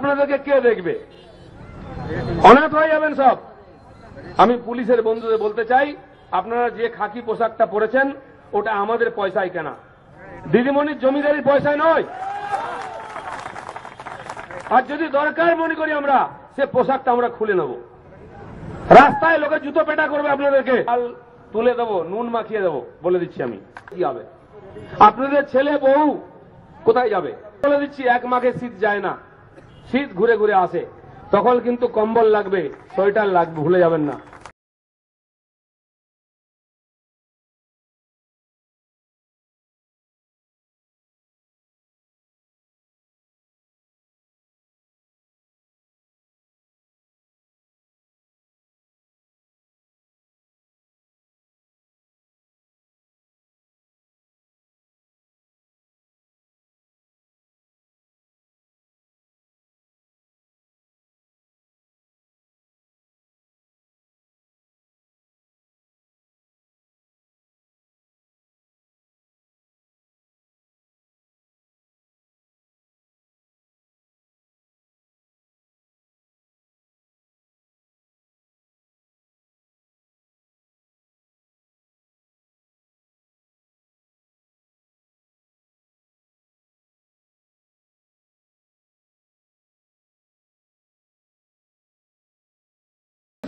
আপনাদেরকে কে দেখবে? অনাথ হয়ে যাবেন সব। আমি পুলিশের বন্ধুদের বলতে চাই, আপনারা যে খাকি পোশাকটা পরেছেন ওটা আমাদের পয়সায় কেনা, দিদিমণির জমিদারির পয়সায় নয়। আর যদি দরকার মনে করি আমরা, সে পোশাকটা আমরা খুলে নেব। রাস্তায় লোকে জুতো পেটা করবে, আপনাদেরকে কাল তুলে দেবো, নুন মাখিয়ে দেবো, বলে দিচ্ছি আমি। কি হবে? আপনাদের ছেলে বউ কোথায় যাবে? বলে দিচ্ছি, 1 মাঘে শীত যায় না, শীত ঘুরে ঘুরে আসে। তখন কিন্তু কম্বল লাগবে, সোয়েটার লাগবে, ভুলে যাবেন না।